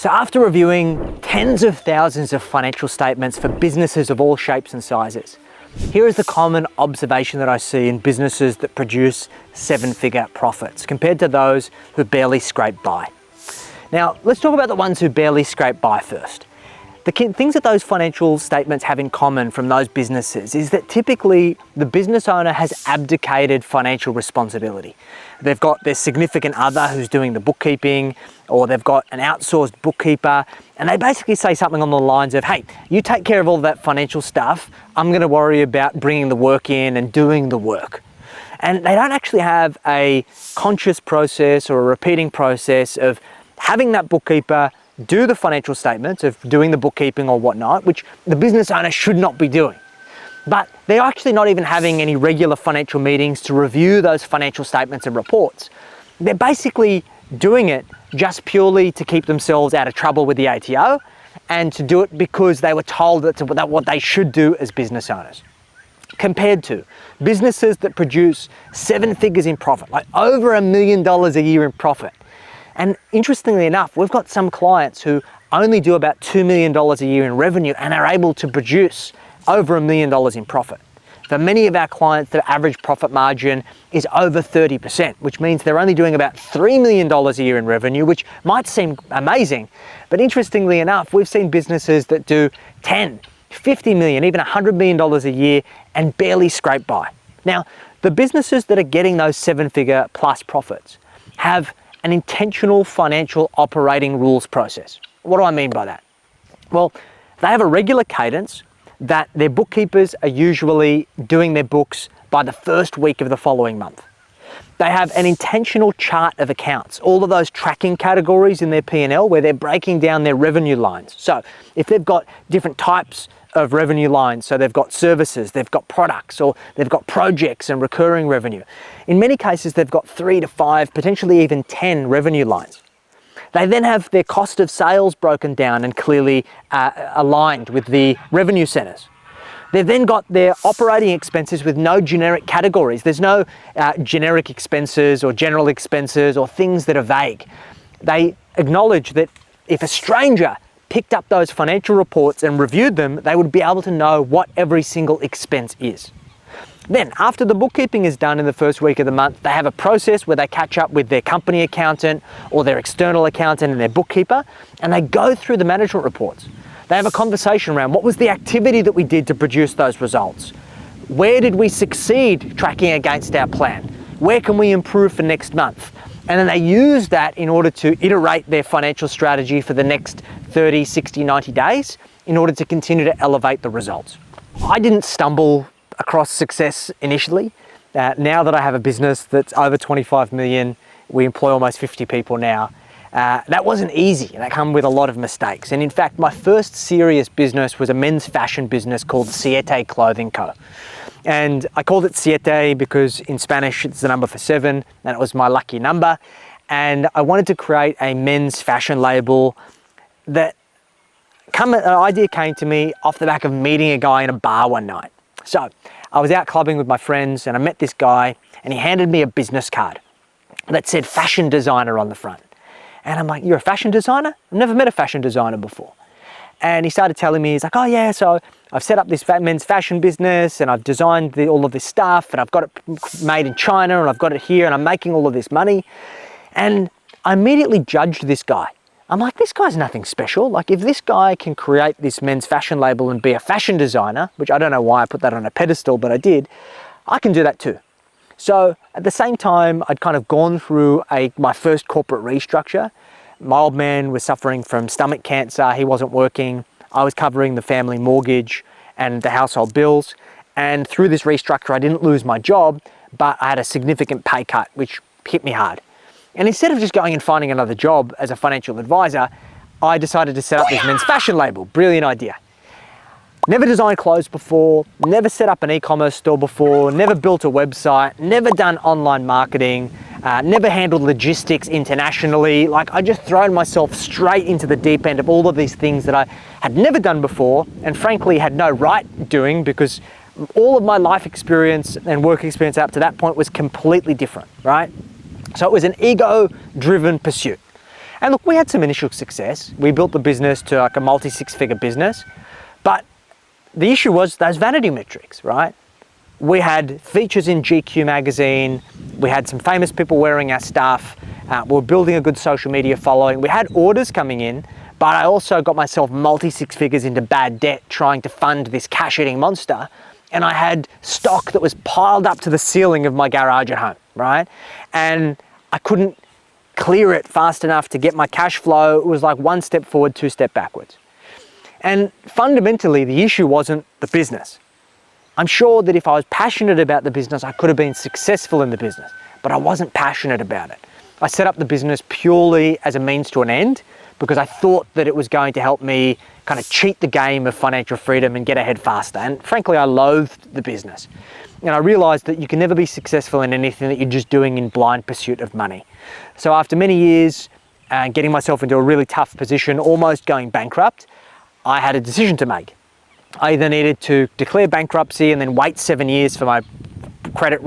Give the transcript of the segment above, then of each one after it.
So after reviewing tens of thousands of financial statements for businesses of all shapes and sizes, here is the common observation that I see in businesses that produce seven-figure profits compared to those who barely scrape by. Now, let's talk about the ones who barely scrape by first. The things that those financial statements have in common from those businesses is that typically the business owner has abdicated financial responsibility. They've got their significant other who's doing the bookkeeping, or they've got an outsourced bookkeeper, and they basically say something on the lines of, hey, you take care of all that financial stuff, I'm going to worry about bringing the work in and doing the work. And they don't actually have a conscious process or a repeating process of having that bookkeeper do the financial statements, of doing the bookkeeping or whatnot, which the business owner should not be doing. But they're actually not even having any regular financial meetings to review those financial statements and reports. They're basically doing it just purely to keep themselves out of trouble with the ATO and to do it because they were told that's what they should do as business owners. Compared to businesses that produce seven figures in profit, like over $1 million a year in profit. And interestingly enough, we've got some clients who only do about $2 million a year in revenue and are able to produce over $1 million in profit. For many of our clients, their average profit margin is over 30%, which means they're only doing about $3 million a year in revenue, which might seem amazing. But interestingly enough, we've seen businesses that do 10, 50 million, even $100 million a year and barely scrape by. Now, the businesses that are getting those seven-figure plus profits have an intentional financial operating rules process. What do I mean by that? Well, they have a regular cadence that their bookkeepers are usually doing their books by the first week of the following month. They have an intentional chart of accounts, all of those tracking categories in their P&L where they're breaking down their revenue lines. So if they've got different types of revenue lines, so they've got services, they've got products, or they've got projects and recurring revenue. In many cases, they've got 3 to 5, potentially even 10 revenue lines. They then have their cost of sales broken down and clearly aligned with the revenue centers. They've then got their operating expenses with no generic categories. There's no generic expenses or general expenses or things that are vague. They acknowledge that if a stranger picked up those financial reports and reviewed them, they would be able to know what every single expense is. Then, after the bookkeeping is done in the first week of the month, they have a process where they catch up with their company accountant or their external accountant and their bookkeeper, and they go through the management reports. They have a conversation around what was the activity that we did to produce those results? Where did we succeed tracking against our plan? Where can we improve for next month? And then they use that in order to iterate their financial strategy for the next 30, 60, 90 days in order to continue to elevate the results. I didn't stumble across success initially. Now that I have a business that's over 25 million, we employ almost 50 people now. That wasn't easy. That came with a lot of mistakes. And in fact, my first serious business was a men's fashion business called Siete Clothing Co. And I called it Siete because in Spanish it's the number for 7, and it was my lucky number. And I wanted to create a men's fashion label that an idea came to me off the back of meeting a guy in a bar one night. So I was out clubbing with my friends and I met this guy and he handed me a business card that said fashion designer on the front. And I'm like, you're a fashion designer? I've never met a fashion designer before. And he started telling me, he's like, oh yeah, so I've set up this men's fashion business and I've designed all of this stuff and I've got it made in China and I've got it here and I'm making all of this money. And I immediately judged this guy. I'm like, this guy's nothing special. Like if this guy can create this men's fashion label and be a fashion designer, which I don't know why I put that on a pedestal, but I did, I can do that too. So at the same time, I'd kind of gone through my first corporate restructure. My old man was suffering from stomach cancer. He wasn't working. I was covering the family mortgage and the household bills. And through this restructure, I didn't lose my job, but I had a significant pay cut, which hit me hard. And instead of just going and finding another job as a financial advisor, I decided to set up this men's fashion label. Brilliant idea. Never designed clothes before, never set up an e-commerce store before, never built a website, never done online marketing, never handled logistics internationally. Like I just thrown myself straight into the deep end of all of these things that I had never done before and frankly had no right doing because all of my life experience and work experience up to that point was completely different, right? So it was an ego-driven pursuit. And look, we had some initial success. We built the business to like a multi-six-figure business, but the issue was those vanity metrics, right? We had features in GQ magazine, we had some famous people wearing our stuff, we were building a good social media following, we had orders coming in, but I also got myself multi-six figures into bad debt trying to fund this cash-eating monster, and I had stock that was piled up to the ceiling of my garage at home, right? And I couldn't clear it fast enough to get my cash flow. It was like one step forward, two step backwards. And fundamentally, the issue wasn't the business. I'm sure that if I was passionate about the business, I could have been successful in the business, but I wasn't passionate about it. I set up the business purely as a means to an end because I thought that it was going to help me kind of cheat the game of financial freedom and get ahead faster. And frankly, I loathed the business. And I realized that you can never be successful in anything that you're just doing in blind pursuit of money. So after many years, getting myself into a really tough position, almost going bankrupt, I had a decision to make. I either needed to declare bankruptcy and then wait 7 years for my credit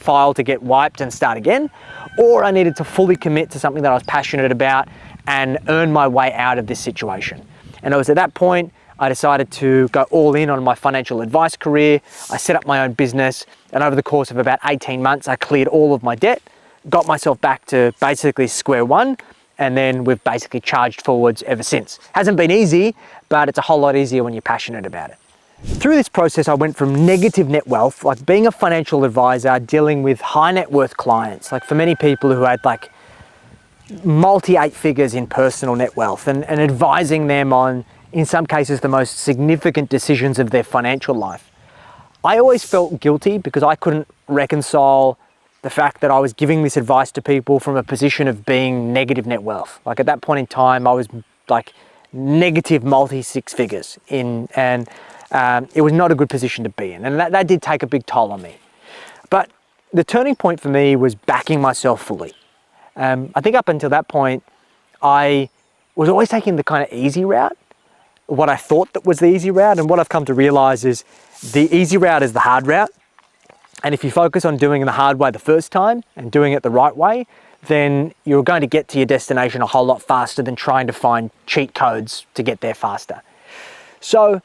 file to get wiped and start again, or I needed to fully commit to something that I was passionate about and earn my way out of this situation. And it was at that point I decided to go all in on my financial advice career. I set up my own business, and over the course of about 18 months, I cleared all of my debt, got myself back to basically square one, and then we've basically charged forwards ever since. Hasn't been easy, but it's a whole lot easier when you're passionate about it. Through this process, I went from negative net wealth, like being a financial advisor, dealing with high net worth clients, like for many people who had like multi-8 figures in personal net wealth, and advising them on, in some cases, the most significant decisions of their financial life. I always felt guilty because I couldn't reconcile the fact that I was giving this advice to people from a position of being negative net wealth. Like at that point in time, I was like negative multi-six figures in, and it was not a good position to be in. And that did take a big toll on me. But the turning point for me was backing myself fully. I think up until that point, I was always taking the kind of easy route, what I thought that was the easy route. And what I've come to realize is the easy route is the hard route. And if you focus on doing it the hard way the first time and doing it the right way, then you're going to get to your destination a whole lot faster than trying to find cheat codes to get there faster. So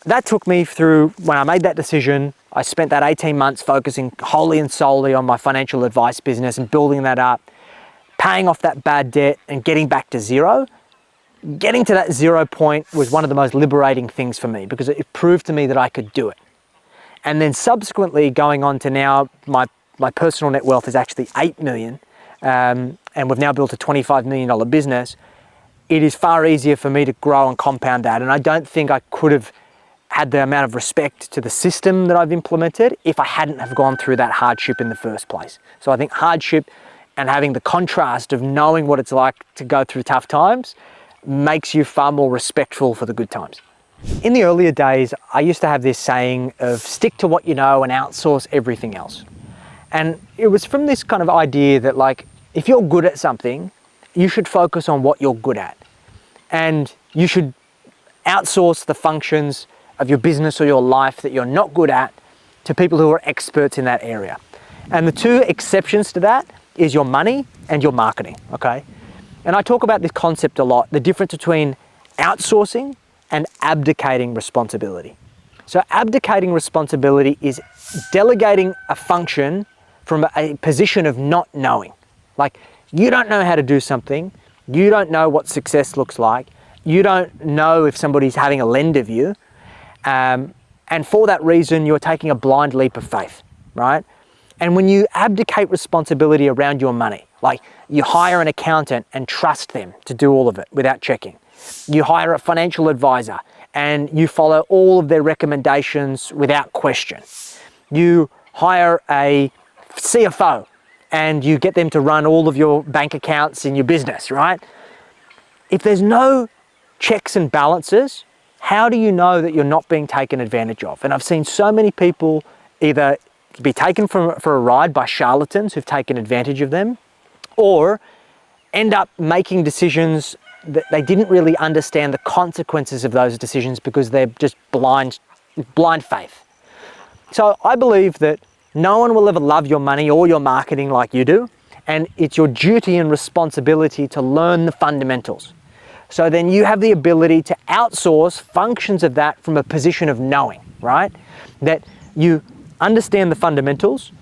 that took me through, when I made that decision, I spent that 18 months focusing wholly and solely on my financial advice business and building that up, paying off that bad debt and getting back to zero. Getting to that 0 point was one of the most liberating things for me because it proved to me that I could do it. And then subsequently going on to now, my personal net wealth is actually 8 million, and we've now built a $25 million business. It is far easier for me to grow and compound that. And I don't think I could have had the amount of respect to the system that I've implemented if I hadn't have gone through that hardship in the first place. So I think hardship and having the contrast of knowing what it's like to go through tough times makes you far more respectful for the good times. In the earlier days, I used to have this saying of stick to what you know and outsource everything else. And it was from this kind of idea that like, if you're good at something, you should focus on what you're good at. And you should outsource the functions of your business or your life that you're not good at to people who are experts in that area. And the two exceptions to that is your money and your marketing, okay? And I talk about this concept a lot, the difference between outsourcing and abdicating responsibility. So abdicating responsibility is delegating a function from a position of not knowing. Like, you don't know how to do something, you don't know what success looks like, you don't know if somebody's having a lend of you, and for that reason, you're taking a blind leap of faith, right? And when you abdicate responsibility around your money, like you hire an accountant and trust them to do all of it without checking. You hire a financial advisor and you follow all of their recommendations without question. You hire a CFO and you get them to run all of your bank accounts in your business, right? If there's no checks and balances, how do you know that you're not being taken advantage of? And I've seen so many people either be taken for a ride by charlatans who've taken advantage of them, or end up making decisions that they didn't really understand the consequences of those decisions because they're just blind faith. So I believe that no one will ever love your money or your marketing like you do, and it's your duty and responsibility to learn the fundamentals. So then you have the ability to outsource functions of that from a position of knowing, right? That you understand the fundamentals,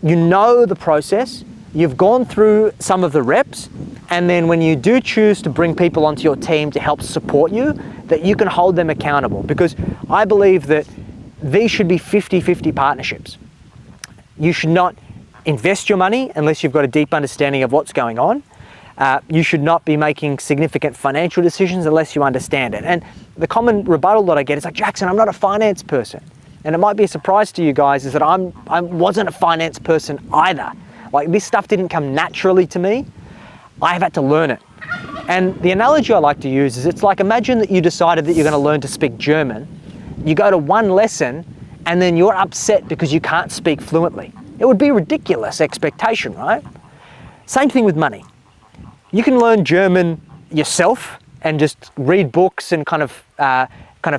you know the process, you've gone through some of the reps, and then when you do choose to bring people onto your team to help support you, that you can hold them accountable. Because I believe that these should be 50-50 partnerships. You should not invest your money unless you've got a deep understanding of what's going on. You should not be making significant financial decisions unless you understand it. And the common rebuttal that I get is like, Jackson, I'm not a finance person. And it might be a surprise to you guys is that I wasn't a finance person either. Like, this stuff didn't come naturally to me. I have had to learn it. And the analogy I like to use is it's like, imagine that you decided that you're going to learn to speak German. You go to one lesson and then you're upset because you can't speak fluently. It would be a ridiculous expectation, right? Same thing with money. You can learn German yourself and just read books and kind of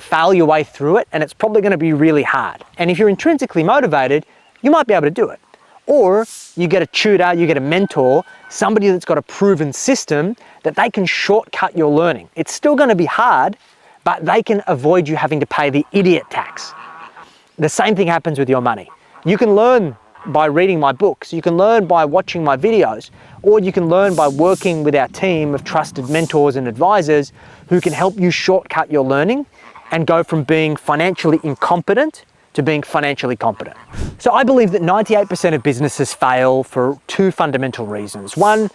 fail your way through it, and it's probably going to be really hard. And if you're intrinsically motivated, you might be able to do it. Or you get a tutor, you get a mentor, somebody that's got a proven system that they can shortcut your learning. It's still going to be hard, but they can avoid you having to pay the idiot tax. The same thing happens with your money. You can learn by reading my books, you can learn by watching my videos, or you can learn by working with our team of trusted mentors and advisors who can help you shortcut your learning and go from being financially incompetent to being financially competent. So I believe that 98% of businesses fail for two fundamental reasons. One,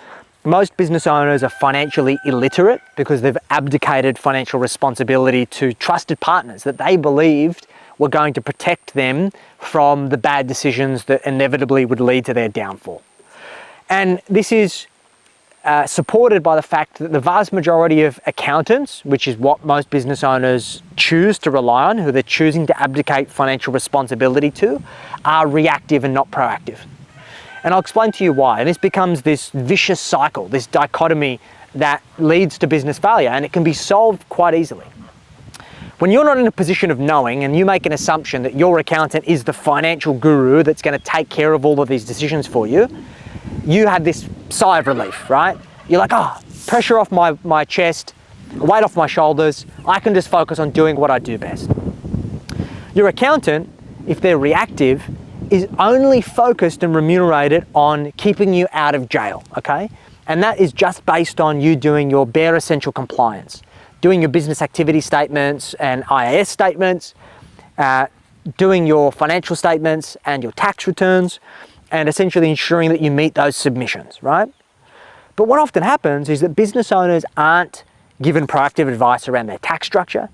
most business owners are financially illiterate because they've abdicated financial responsibility to trusted partners that they believed were going to protect them from the bad decisions that inevitably would lead to their downfall. And this is supported by the fact that the vast majority of accountants, which is what most business owners choose to rely on, who they're choosing to abdicate financial responsibility to, are reactive and not proactive. And I'll explain to you why. And this becomes this vicious cycle, this dichotomy that leads to business failure, and it can be solved quite easily. When you're not in a position of knowing and you make an assumption that your accountant is the financial guru that's going to take care of all of these decisions for you, you have this sigh of relief, right? You're like, oh, pressure off my chest, weight off my shoulders. I can just focus on doing what I do best. Your accountant, if they're reactive, is only focused and remunerated on keeping you out of jail, okay? And that is just based on you doing your bare essential compliance, doing your business activity statements and IAS statements, doing your financial statements and your tax returns, and essentially ensuring that you meet those submissions, right? But what often happens is that business owners aren't given proactive advice around their tax structure.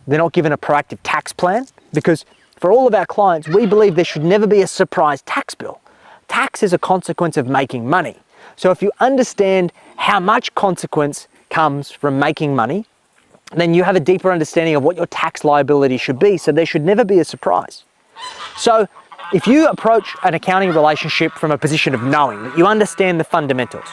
They're not given a proactive tax plan, because for all of our clients, we believe there should never be a surprise tax bill. Tax is a consequence of making money. So if you understand how much consequence comes from making money, then you have a deeper understanding of what your tax liability should be, so there should never be a surprise. So if you approach an accounting relationship from a position of knowing that you understand the fundamentals,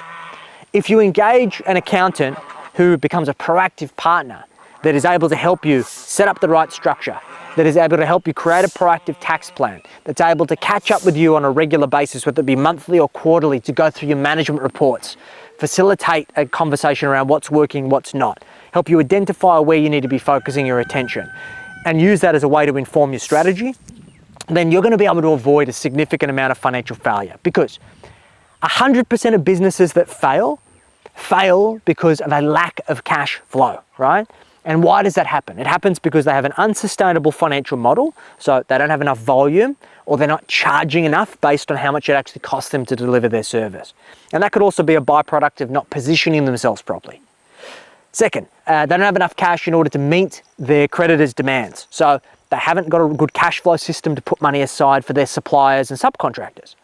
if you engage an accountant who becomes a proactive partner that is able to help you set up the right structure, that is able to help you create a proactive tax plan, that's able to catch up with you on a regular basis, whether it be monthly or quarterly, to go through your management reports, facilitate a conversation around what's working, what's not, help you identify where you need to be focusing your attention, and use that as a way to inform your strategy, then you're going to be able to avoid a significant amount of financial failure. Because 100% of businesses that fail because of a lack of cash flow, right? And why does that happen? It happens because they have an unsustainable financial model, so they don't have enough volume, or they're not charging enough based on how much it actually costs them to deliver their service. And that could also be a byproduct of not positioning themselves properly. Second, they don't have enough cash in order to meet their creditors' demands. So they haven't got a good cash flow system to put money aside for their suppliers and subcontractors.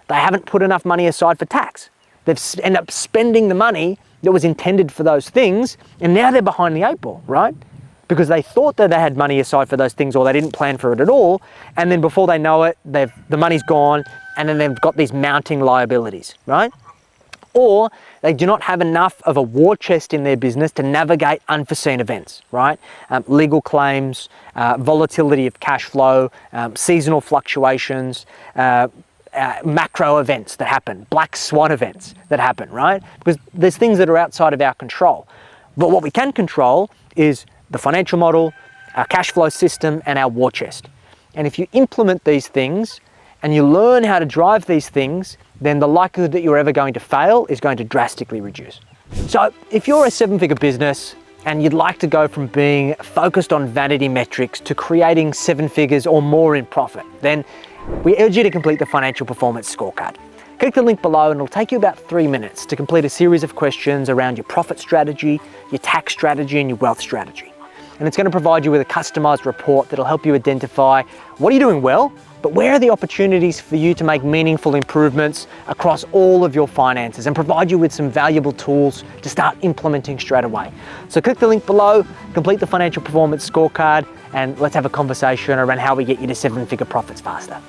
They haven't put enough money aside for tax. They've ended up spending the money that was intended for those things, and now they're behind the eight ball, right? Because they thought that they had money aside for those things, or they didn't plan for it at all, and then before they know it, the money's gone, and then they've got these mounting liabilities, right? Or they do not have enough of a war chest in their business to navigate unforeseen events, right? Legal claims, volatility of cash flow, seasonal fluctuations, macro events that happen, black swan events that happen, right? Because there's things that are outside of our control. But what we can control is the financial model, our cash flow system, and our war chest. And if you implement these things and you learn how to drive these things, then the likelihood that you're ever going to fail is going to drastically reduce. So if you're a 7-figure business and you'd like to go from being focused on vanity metrics to creating 7 figures or more in profit, then we urge you to complete the Financial Performance Scorecard. Click the link below and it'll take you about 3 minutes to complete a series of questions around your profit strategy, your tax strategy, and your wealth strategy. And it's going to provide you with a customized report that'll help you identify what are you doing well, but where are the opportunities for you to make meaningful improvements across all of your finances, and provide you with some valuable tools to start implementing straight away. So click the link below, complete the Financial Performance Scorecard, and let's have a conversation around how we get you to 7-figure profits faster.